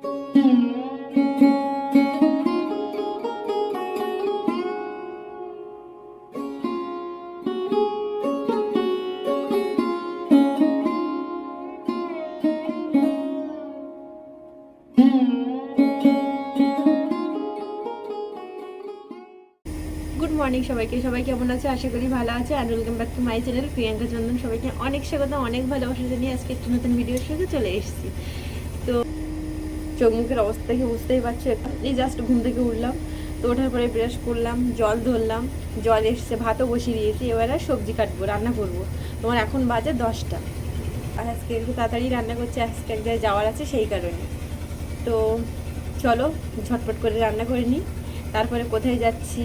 Good morning সবাইকে, সবাই কেমন আছে? আশা করি ভালো আছে। And welcome back to my channel Priyanka Chandan. সবাইকে অনেক স্বাগত, অনেক ভালোবাসা জানিয়ে আজকে একটি নতুন ভিডিওর সাথে চলে এসেছি। তো চোখ মুখের অবস্থা দেখে বুঝতেই পারছো, এই জাস্ট ঘুম থেকে উঠলাম। তো ওঠার পরে ব্রাশ করলাম, জল ধরলাম, জল এসছে, ভাতও বসিয়ে দিয়েছি। এবার আর সবজি কাটবো, রান্না করব। তোমার এখন বাজে 10টা। আর আজকে একটু তাড়াতাড়ি রান্না করছি, আজকে এক জায়গায় যাওয়ার আছে সেই কারণে। তো চলো ঝটপট করে রান্না করে নিই। তারপরে কোথায় যাচ্ছি,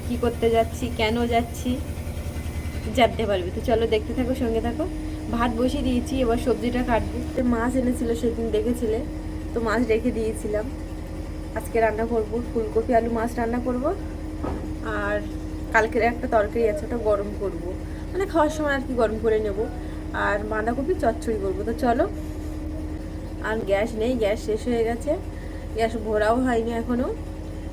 কি করতে যাচ্ছি, কেন যাচ্ছি জানতে পারবে। তো চলো দেখতে থাকো, সঙ্গে থাকো। ভাত বসিয়ে দিয়েছি, এবার সবজিটা কাটবো। মাছ এনেছিল সেদিন, দেখেছিলে তো, মাছ রেখে দিয়েছিলাম। আজকে রান্না করব ফুলকপি আলু মাছ রান্না করব। আর কালকের একটা তরকারি আছে, ওটা গরম করব, মানে খাওয়ার সময় আর কি গরম করে নেব। আর বাঁধাকপি চচ্চড়ি করবো। তো চলো। আর গ্যাস নেই, গ্যাস শেষ হয়ে গেছে, গ্যাস ভরাও হয়নি এখনও।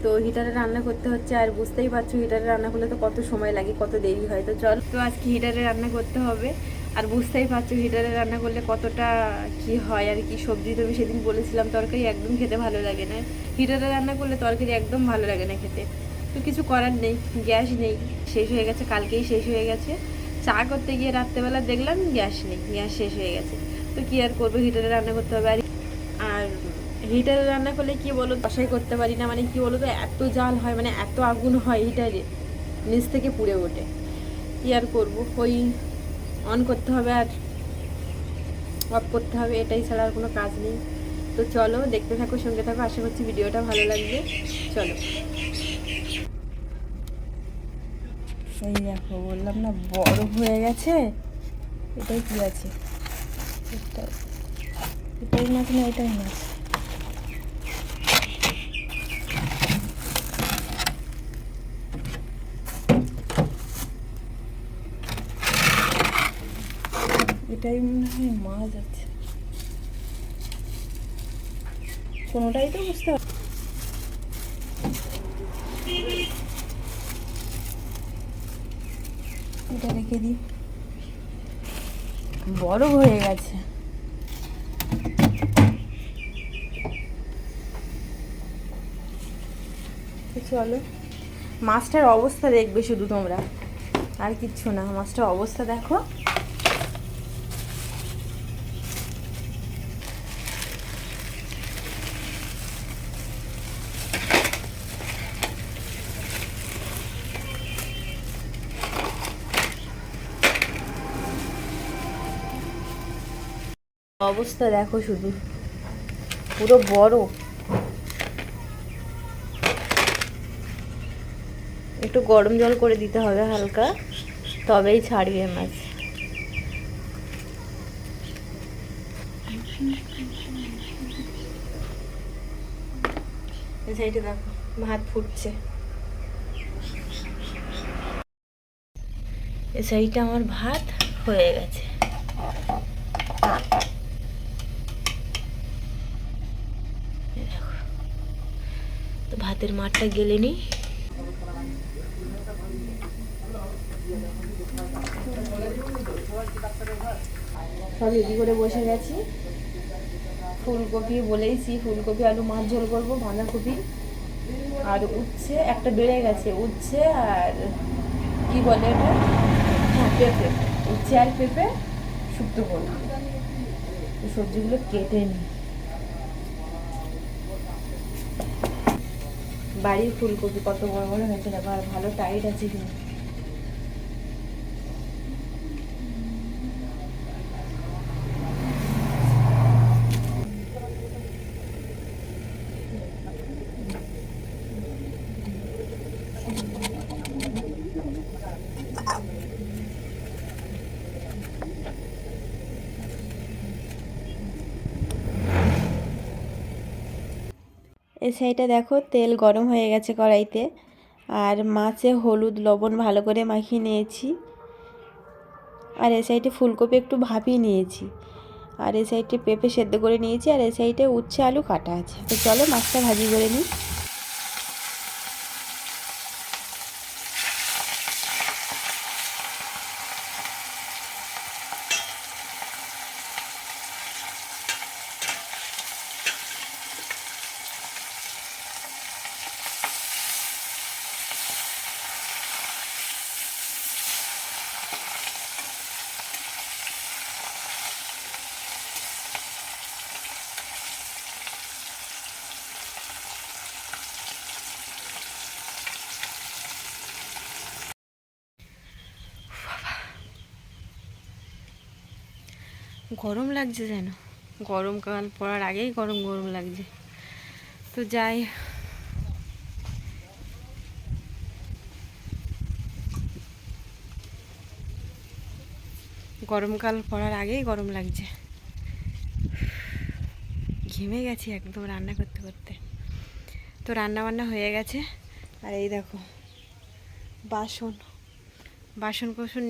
তো হিটারে রান্না করতে হচ্ছে। আর বুঝতেই পারছো হিটারে রান্না করলে তো কত সময় লাগে, কত দেরি হয়। তো চল, তো আজকে হিটারে রান্না করতে হবে। আর বুঝতেই পারছো হিটারে রান্না করলে কতটা কি হয় আর কি। সবজি তো আমি সেদিন বলেছিলাম, তরকারি একদম খেতে ভালো লাগে না। হিটারে রান্না করলে তরকারি একদম ভালো লাগে না খেতে। তো কিছু করার নেই, গ্যাস নেই, শেষ হয়ে গেছে, কালকেই শেষ হয়ে গেছে। চা করতে গিয়ে রাত্রেবেলা দেখলাম গ্যাস নেই, গ্যাস শেষ হয়ে গেছে। তো কি আর করবো, হিটারে রান্না করতে হবে। আর হিটারে রান্না করলে কি বলো, বাসাই করতে পারি না। মানে কি বলো তো, এত জাল হয়, মানে এত আগুন হয় হিটারে, নিচ থেকে পুড়ে ওঠে। কি আর করবো, ওই অন করতে হবে আর অফ করতে হবে, এটাই ছাড়া আর কোনো কাজ নেই। তো চলো দেখতে থাকো, সঙ্গে থাকো, আশা করছি ভিডিওটা ভালো লাগবে। চলো। এই দেখো, বললাম না বড় হয়ে গেছে। এটাই কি আছে, এটাই মাছ না, এটাই মাছ। এটাই মনে হয় মাছ আছে, কোনোটাই তো বুঝতে পারছি। এটা রেখে দিই, বড় হয়ে গেছে। চলো, মাছটার অবস্থা দেখবে শুধু তোমরা, আর কিচ্ছু না। মাছটার অবস্থা দেখো। অবস্থা দেখো শুধু, পুরো বড়। একটু গরম জল করে দিতে হবে হালকা, তবেই ছাড়বে মাছ। এই সাইডে দেখো, ভাত ফুটছে। এই সাইডটা আমার ভাত হয়ে গেছে। দেখো, তো ভাতের মাঠটা গেলে নি। সব রেডি করে বসে গেছি। ফুলকপি বলেইছি, ফুলকপি আলু মাছ ঝোল করবো, বাঁধাকপি আর উচ্ছে একটা বেড়ে গেছে, উচ্ছে আর কি বলে এটা, হ্যাঁ পেঁপে, উচ্ছে আর পেঁপে শুক্তো করবো। সবজিগুলো কেটে নিই। বাড়ির ফুলকপি কত বড় বড় হয়েছে দেখো, আর ভালো টাইট আছে কিন্তু। এই সাইডে দেখো, তেল গরম হয়ে গেছে কড়াইতে, আর মাছে হলুদ লবণ ভালো করে মাখিয়ে নিয়েছি। আর এই সাইডে ফুলকপি একটু ভাপিয়ে নিয়েছি। আর এই সাইডে পেঁপে সেদ্ধ করে নিয়েছি, আর এই সাইডে উচ্ছে আলু কাটা আছে। তো চলো মাছটা ভাজি করে নিই। গরম লাগছে যেন, গরমকাল পড়ার আগেই গরম গরম লাগছে। তো যাই, গরমকাল পড়ার আগেই গরম লাগছে, ঘেমে গেছি একদম রান্না করতে করতে। তো রান্না বান্না হয়ে গেছে। আর এই দেখো বাসন কোসন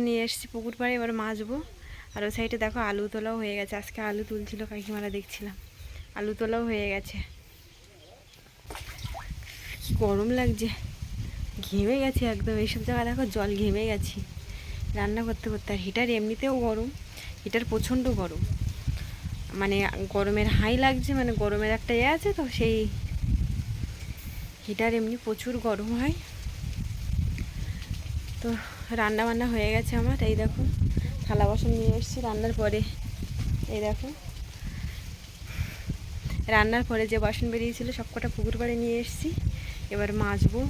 নিয়ে এসছি পুকুর পাড়ে, এবার মাজবো। আর ওই সাইডে দেখো আলু তোলাও হয়ে গেছে, আজকে আলু তুলছিল কাকিমারা, দেখছিলাম আলু তোলাও হয়ে গেছে। কি গরম লাগছে, ঘেমে গেছি একদম, এইসব জায়গায় দেখো জল ঘেমে গেছি রান্না করতে করতে। আর হিটার এমনিতেও গরম, হিটার প্রচণ্ড গরম, মানে গরমের হাই লাগছে, মানে গরমের একটা আছে, তো সেই হিটার এমনি প্রচুর গরম হয়। তো রান্না বান্না হয়ে গেছে আমার, এই দেখো থালা বাসন নিয়ে এসেছি রান্নার পরে। এই দেখো রান্নার পরে যে বাসন বেরিয়েছিল সব কটা পুকুর পাড়ে নিয়ে এসেছি, এবার মাজবো।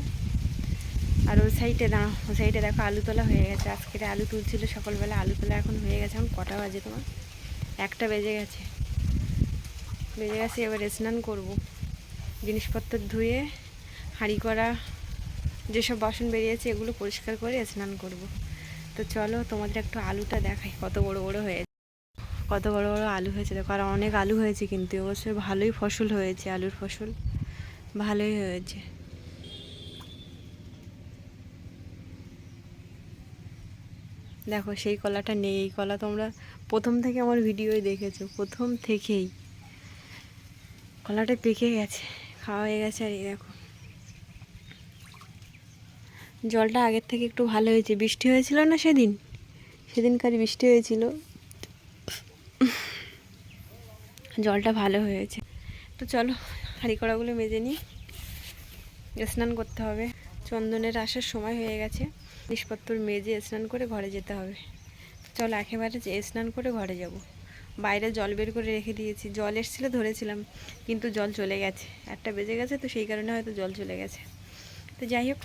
আর ওই সাইডে দেখো আলু তোলা হয়ে গেছে, আজকের আলু তুলছিল সকালবেলা, আলু তোলা এখন হয়ে গেছে। এখন কটা বাজে তোমার, 1টা বেজে গেছে। এবার স্নান করব, জিনিসপত্র ধুয়ে হাঁড়ি করা যেসব বাসন বেরিয়েছে এগুলো পরিষ্কার করে স্নান করব। তো চলো তোমাদের একটু আলুটা দেখাই, কত বড় বড় আলু হয়েছে দেখো। আর অনেক আলু হয়েছে, কিন্তু এবছর ভালোই ফসল হয়েছে, আলুর ফসল ভালোই হয়েছে। দেখো সেই কলাটা নেই, এই কলা তোমরা প্রথম থেকে আমার ভিডিওয় দেখেছো, প্রথম থেকেই কলাটা পেকে গেছে, খাওয়া হয়ে গেছে। আর এই দেখো জলটা আগের থেকে একটু ভালো হয়েছে, বৃষ্টি হয়েছিল না সেদিনকার বৃষ্টি হয়েছিল, জলটা ভালো হয়েছে। তো চলো হাঁড়ি কড়াগুলো মেজে নিই, স্নান করতে হবে। চন্দনের আসার সময় হয়ে গেছে, জিনিসপত্র মেজে স্নান করে ঘরে যেতে হবে। চলো একেবারে স্নান করে ঘরে যাব। বাইরে জল বের করে রেখে দিয়েছি, জল এসেছিলো ধরেছিলাম, কিন্তু জল চলে গেছে, 1টা বেজে গেছে, তো সেই কারণে হয়তো জল চলে গেছে। তো যাই হোক,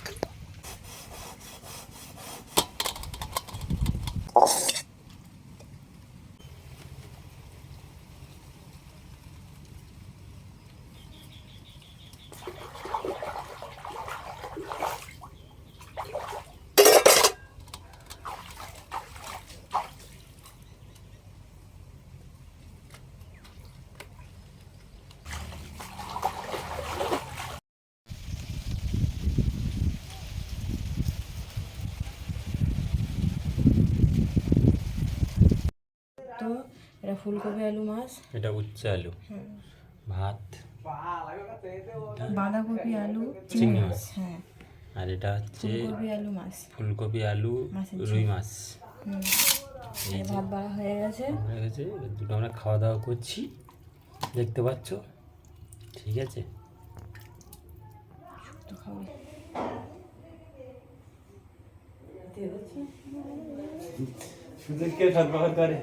তো এটা ফুলকপি আলু মাছ, এটা উচ্ছে আলু, ভাত, বাঁধাকপি আলু চিংড়ি মাছ, হ্যাঁ, আর এটা হচ্ছে ফুলকপি আলু রুই মাছ। এই যে ভাত বাড়া হয়ে গেছে, দুটো আমরা খাওয়া দাওয়া করছি, দেখতে পাচ্ছ, ঠিক আছে। সুন্দরকে সরবরাহ করে।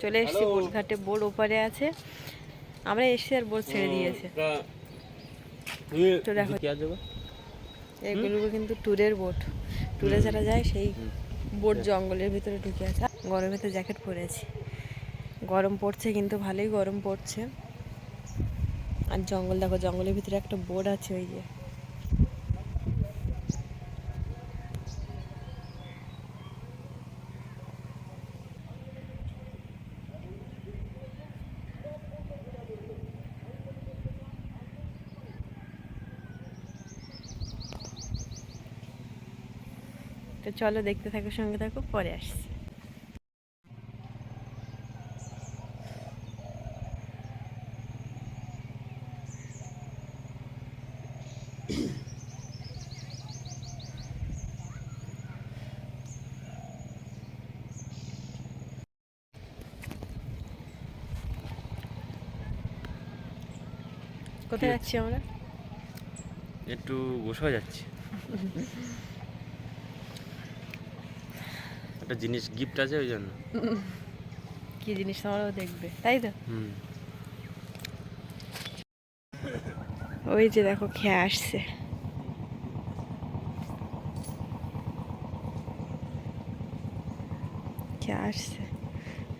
চলে এসেছি বোট ঘাটে, বোট ওপারে আছে, আমরা এসে আর বোট ছেড়ে দিয়েছে। তো দেখো এগুলো কিন্তু ট্যুরের বোট, ট্যুরে যারা যায় সেই বোট জঙ্গলের ভিতরে ঢুকে আছে। গরমে তো জ্যাকেট পরেছি, গরম পড়ছে কিন্তু ভালোই গরম পড়ছে। আর জঙ্গল দেখো, জঙ্গলের ভিতরে একটা বোট আছে, ওই যে তো চলো দেখতে থাকো, সঙ্গে থাকো, পরে আসছি। কোথায় যাচ্ছি আমরা? একটু বসে যাচ্ছি, একটা জিনিস গিফট আছে ওই জন্য। কি জিনিস তোমরাও দেখবে, তাই তো? ওই যে দেখো খেয়ে আসছে। খেয়ে আসছে।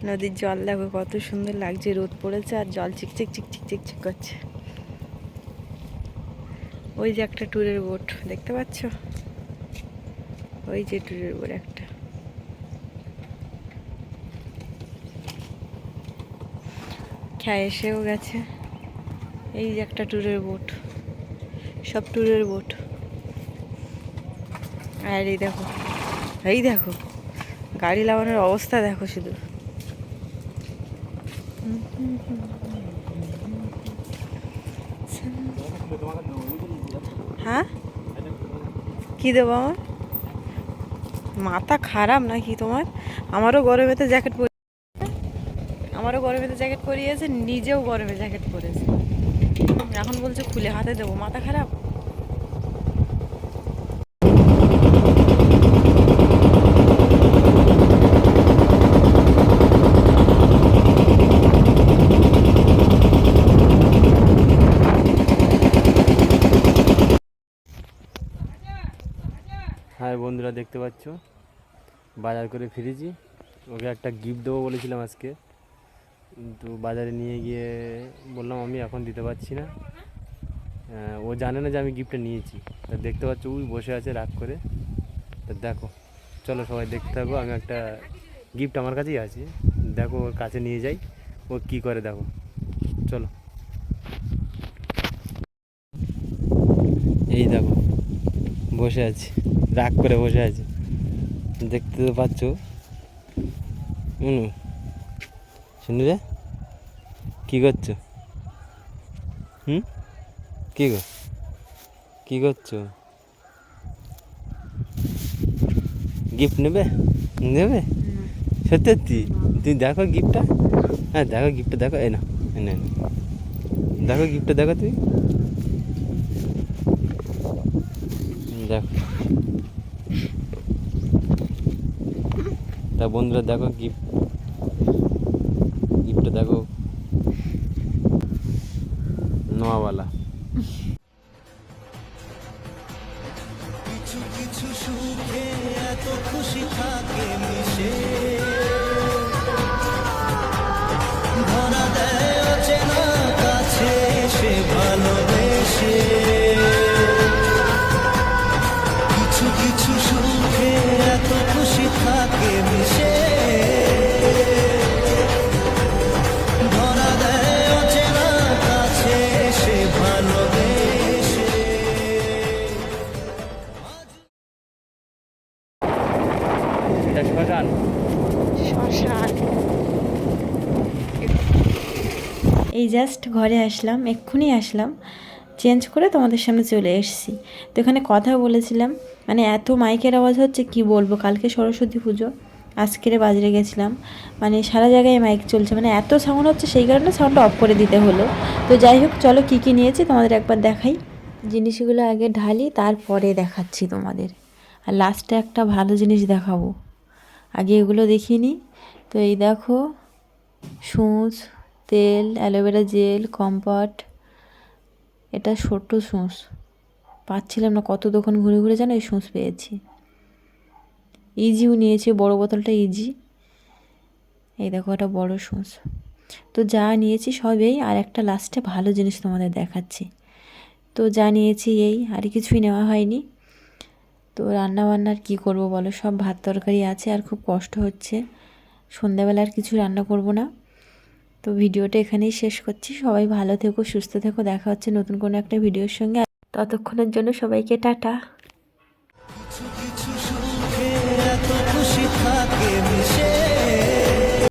নদীর জল দেখো কত সুন্দর লাগছে, রোদ পড়েছে আর জল চিকচিক চিকচিক চিকচিক করছে। ওই যে একটা ট্যুরের বোট দেখতে পাচ্ছ, ওই যে ট্যুরের বোট একটা। খেয়ে এসেও গেছে। এই যে একটা ট্যুরের বোট, সব ট্যুরের বোট। আর এই দেখো, এই দেখো গাড়ি লাগানোর অবস্থা দেখো শুধু। হ্যাঁ, কি দেবো আমার? মাথা খারাপ নাকি তোমার? আমারও গরমেতে জ্যাকেট পরে, আমারও গরমেতে জ্যাকেট পরিয়েছে, নিজেও গরমে জ্যাকেট পরেছে, এখন বলছে খুলে হাতে দেবো। মাথা খারাপ? হ্যাঁ বন্ধুরা, দেখতে পাচ্ছ বাজার করে ফিরেছি। ওকে একটা গিফট দেবো বলেছিলাম আজকে, কিন্তু বাজারে নিয়ে গিয়ে বললাম আমি এখন দিতে পারছি না। ও জানে না যে আমি গিফটটা নিয়েছি। তা দেখতে পাচ্ছ ওই বসে আছে রাগ করে। তা দেখো, চলো সবাই দেখতে থাকো। আমি একটা গিফট আমার কাছেই আছে, দেখো ওর কাছে নিয়ে যাই, ও কি করে দেখো। চলো, এই দেখো বসে আছে, রাগ করে বসে আছে, দেখতে তো পাচ্ছ। শুনি রে, কী করছো? কী গো, কী করছো? গিফট নেবে? নেবে সত্যি সত্যি? তুমি দেখো গিফটটা। হ্যাঁ দেখো গিফটটা, দেখো। এই না, এনে দেখো গিফটটা, দেখো তুমি দেখো। তা বন্ধুরা দেখো গিফটটা দেখো, নোয়াওয়ালা। কিছু কিছু সুখে এত খুশি থাকে মিশে, ধরা দেয় অচেনা কাছে সে ভালোবেসে। কিছু কিছু সুখে এত খুশি থাকে মিশে, ধরা দেয় অচেনা কাছে সে ভালোবেসে। শ্মশান, শ্মশান। এই জাস্ট ঘরে আসলাম, এক্ষুনি আসলাম, চেঞ্জ করে তোমাদের সামনে চলে এসেছি। তো এখানে কথা বলেছিলাম, মানে এত মাইকের আওয়াজ হচ্ছে কি বলবো। কালকে সরস্বতী পুজো, আজকের বাজারে গেছিলাম, মানে সারা জায়গায় মাইক চলছে, মানে এত সাউন্ড হচ্ছে, সেই কারণে সাউন্ডটা অফ করে দিতে হলো। তো যাই হোক, চলো কী কী নিয়েছি তোমাদের একবার দেখাই। জিনিসগুলো আগে ঢালি, তারপরে দেখাচ্ছি তোমাদের, আর লাস্টে একটা ভালো জিনিস দেখাবো। আগে এগুলো দেখিয়ে নিই। তো এই দেখো, সূঁচ, তেল, অ্যালোভেরা জেল, কম্পার্ট। এটা ছোট্ট সূঁচ, পাচ্ছিলাম না, কত দোকান ঘুরে ঘুরে জানো এই সূঁচ পেয়েছি। ইজিও নিয়েছি, বড় বোতলটা ইজি। এই দেখো একটা বড় সূঁচ। তো যা নিয়েছি সবেই, আর একটা লাস্টে ভালো জিনিস তোমাদের দেখাচ্ছি। তো যা নিয়েছি এই, আর কিছুই নেওয়া হয়নি। তো রান্নাবান্নার কি করব বলো, সব ভাত তরকারি আছে, আর খুব কষ্ট হচ্ছে। সন্ধ্যাবেলা আর কিছু রান্না করব না। তো ভিডিওটা এখানেই শেষ করছি। সবাই ভালো থেকো, সুস্থ থেকো, দেখা হচ্ছে নতুন কোনো একটা ভিডিওর সঙ্গে। ততক্ষণের জন্য সবাইকে টাটা।